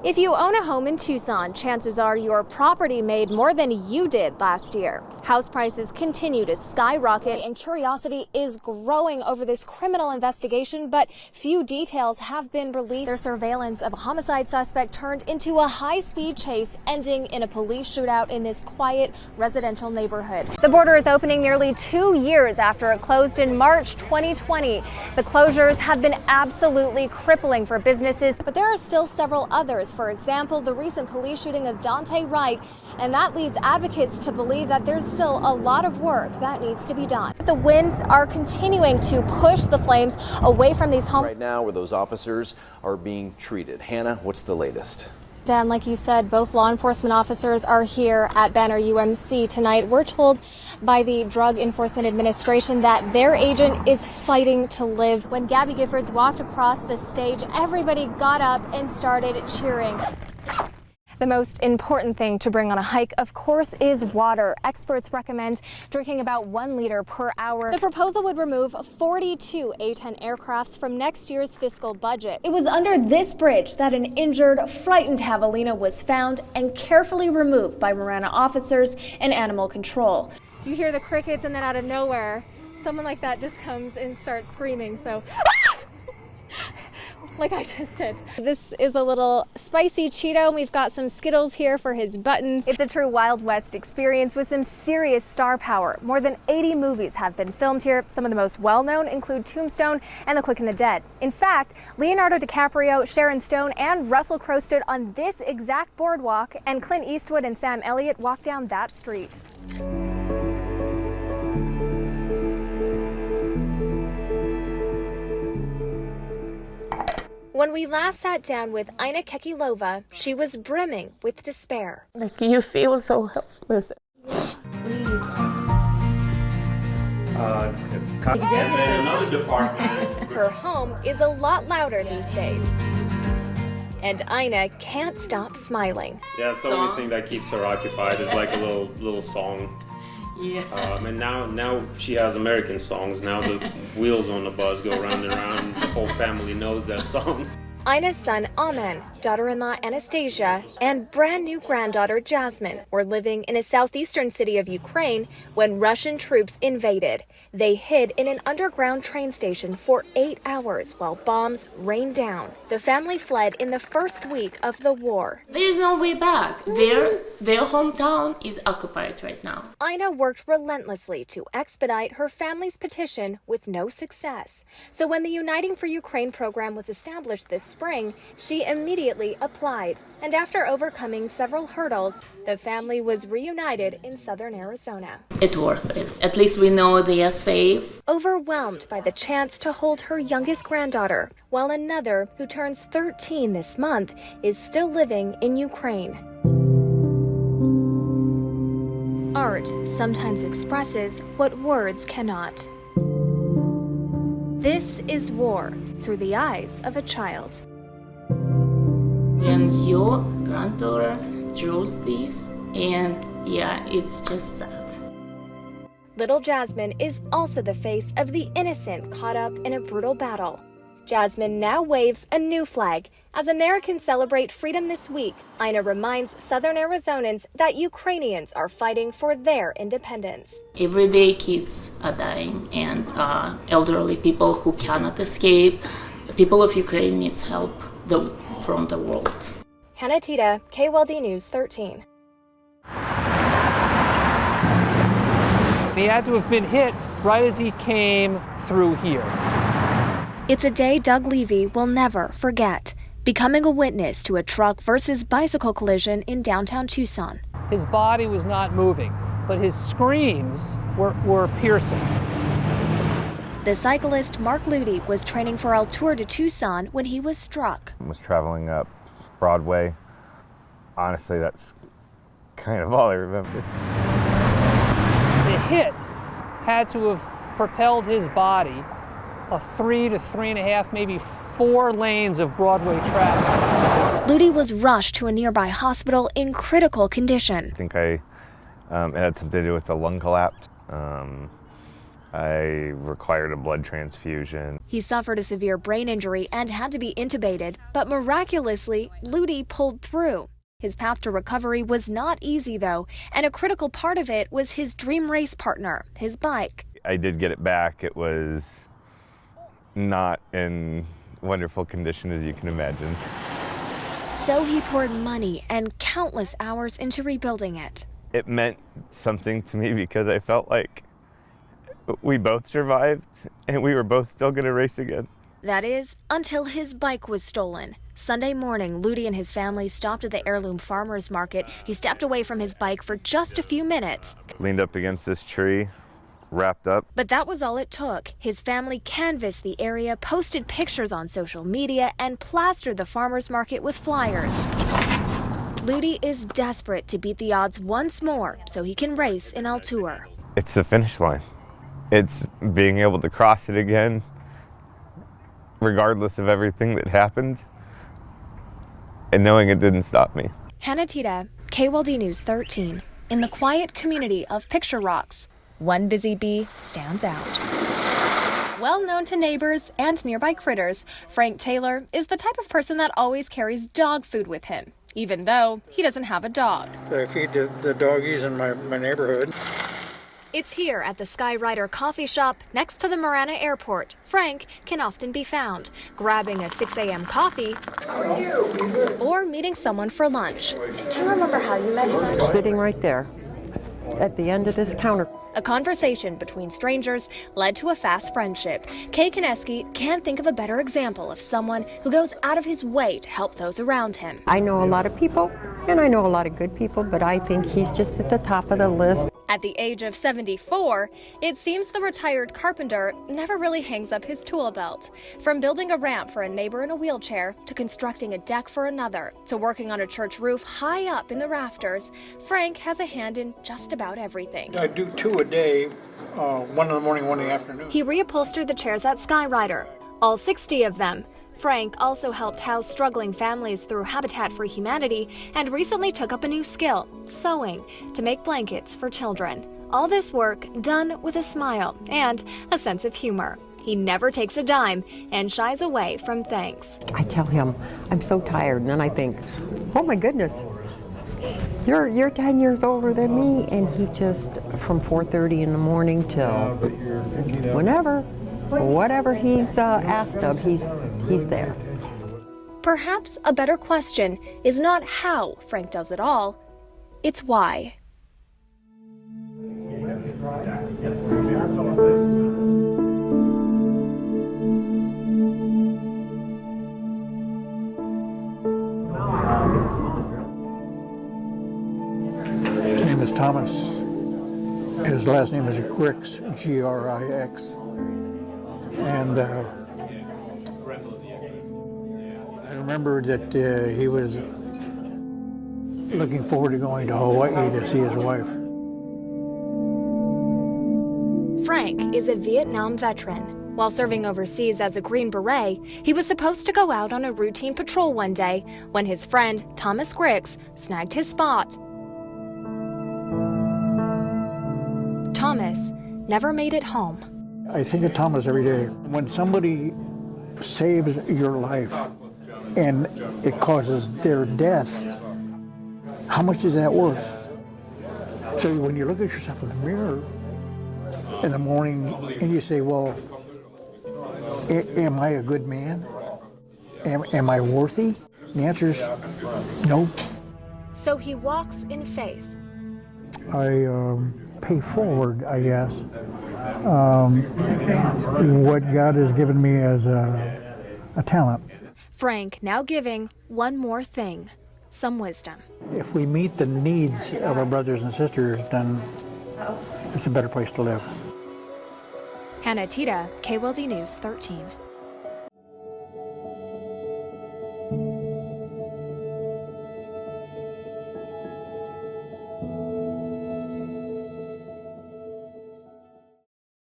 If you own a home in Tucson, chances are your property made more than you did last year. House prices continue to skyrocket and curiosity is growing over this criminal investigation, but few details have been released. Their surveillance of a homicide suspect turned into a high-speed chase, ending in a police shootout in this quiet residential neighborhood. The border is opening nearly 2 years after it closed in March 2020. The closures have been absolutely crippling for businesses, but there are still several others. For example, the recent police shooting of Daunte Wright, and that leads advocates to believe that there's still a lot of work that needs to be done. The winds are continuing to push the flames away from these homes. Right now, where those officers are being treated. Hannah, what's the latest? Dan, like you said, both law enforcement officers are here at Banner UMC tonight. We're told by the Drug Enforcement Administration that their agent is fighting to live. When Gabby Giffords walked across the stage, everybody got up and started cheering. The most important thing to bring on a hike, of course, is water. Experts recommend drinking about 1 liter per hour. The proposal would remove 42 A-10 aircrafts from next year's fiscal budget. It was under this bridge that an injured, frightened javelina was found and carefully removed by Marana officers and animal control. You hear the crickets, and then out of nowhere, someone like that just comes and starts screaming. So, like I just did. This is a little spicy Cheeto. We've got some Skittles here for his buttons. It's a true Wild West experience with some serious star power. More than 80 movies have been filmed here. Some of the most well-known include Tombstone and The Quick and the Dead. In fact, Leonardo DiCaprio, Sharon Stone, and Russell Crowe stood on this exact boardwalk, and Clint Eastwood and Sam Elliott walked down that street. When we last sat down with Ina Kekilova, she was brimming with despair. Like, you feel so helpless. Another department. Her home is a lot louder these days. And Ina can't stop smiling. Yeah, it's the only thing that keeps her occupied is like a little song. Yeah. And now she has American songs. Now the wheels on the bus go round and round. The whole family knows that song. Ina's son Amen, daughter-in-law Anastasia, and brand new granddaughter Jasmine were living in a southeastern city of Ukraine when Russian troops invaded. They hid in an underground train station for 8 hours while bombs rained down. The family fled in the first week of the war. There is no way back. Their hometown is occupied right now. Ina worked relentlessly to expedite her family's petition with no success. So when the Uniting for Ukraine program was established this spring, she immediately applied. And after overcoming several hurdles, the family was reunited in southern Arizona. It's worth it. At least we know they are safe. Overwhelmed by the chance to hold her youngest granddaughter, while another, who turns 13 this month, is still living in Ukraine. Art sometimes expresses what words cannot. This is war through the eyes of a child. And your granddaughter draws this, and yeah, it's just sad. Little Jasmine is also the face of the innocent caught up in a brutal battle. Jasmine now waves a new flag. As Americans celebrate freedom this week, Ina reminds Southern Arizonans that Ukrainians are fighting for their independence. Every day kids are dying, and elderly people who cannot escape. The people of Ukraine needs help from the world. Hannah Tiede, KWLD News 13. He had to have been hit right as he came through here. It's a day Doug Levy will never forget, becoming a witness to a truck versus bicycle collision in downtown Tucson. His body was not moving, but his screams were piercing. The cyclist Mark Ludi was training for El Tour de Tucson when he was struck. I was traveling up Broadway. Honestly, that's kind of all I remember. The hit had to have propelled his body 3 to 3.5, maybe 4 lanes of Broadway traffic. Ludi was rushed to a nearby hospital in critical condition. I think it had something to do with the lung collapse. I required a blood transfusion. He suffered a severe brain injury and had to be intubated, but miraculously, Ludi pulled through. His path to recovery was not easy, though, and a critical part of it was his dream race partner, his bike. I did get it back. It was not in wonderful condition, as you can imagine. So he poured money and countless hours into rebuilding it. It meant something to me because I felt like we both survived and we were both still going to race again. That is, until his bike was stolen. Sunday morning, Ludi and his family stopped at the Heirloom Farmers Market. He stepped away from his bike for just a few minutes. Leaned up against this tree, wrapped up. But that was all it took. His family canvassed the area, posted pictures on social media, and plastered the farmers market with flyers. Ludi is desperate to beat the odds once more so he can race in Altour. It's the finish line. It's being able to cross it again, regardless of everything that happened, and knowing it didn't stop me. Hannah Tiede, KWLD News 13. In the quiet community of Picture Rocks, one busy bee stands out. Well known to neighbors and nearby critters, Frank Taylor is the type of person that always carries dog food with him, even though he doesn't have a dog. I feed the doggies in my neighborhood. It's here at the Skyrider coffee shop next to the Marana Airport. Frank can often be found grabbing a 6 a.m. coffee or meeting someone for lunch. Do you remember how you met him? Sitting right there at the end of this counter. A conversation between strangers led to a fast friendship. Kay Kineski can't think of a better example of someone who goes out of his way to help those around him. I know a lot of people, and I know a lot of good people, but I think he's just at the top of the list. At the age of 74, it seems the retired carpenter never really hangs up his tool belt. From building a ramp for a neighbor in a wheelchair, to constructing a deck for another, to working on a church roof high up in the rafters, Frank has a hand in just about everything. I do 2 a day, 1 in the morning, 1 in the afternoon. He reupholstered the chairs at Skyrider, all 60 of them. Frank also helped house struggling families through Habitat for Humanity and recently took up a new skill, sewing, to make blankets for children. All this work done with a smile and a sense of humor. He never takes a dime and shies away from thanks. I tell him, I'm so tired, and then I think, oh my goodness, you're 10 years older than me, and he just, from 4:30 in the morning till whatever he's asked of, he's there. Perhaps a better question is not how Frank does it all, it's why. His name is Thomas. His last name is Grix, Grix. And I remember that he was looking forward to going to Hawaii to see his wife. Frank is a Vietnam veteran. While serving overseas as a Green Beret, he was supposed to go out on a routine patrol one day when his friend, Thomas Grix, snagged his spot. Thomas never made it home. I think of Thomas every day. When somebody saves your life and it causes their death, how much is that worth? So when you look at yourself in the mirror in the morning and you say, well, am I a good man? Am I worthy? The answer is no. So he walks in faith. I pay forward, I guess, what God has given me as a talent. Frank now giving one more thing, some wisdom. If we meet the needs of our brothers and sisters, then it's a better place to live. Hannah Tiede, KWLD News 13.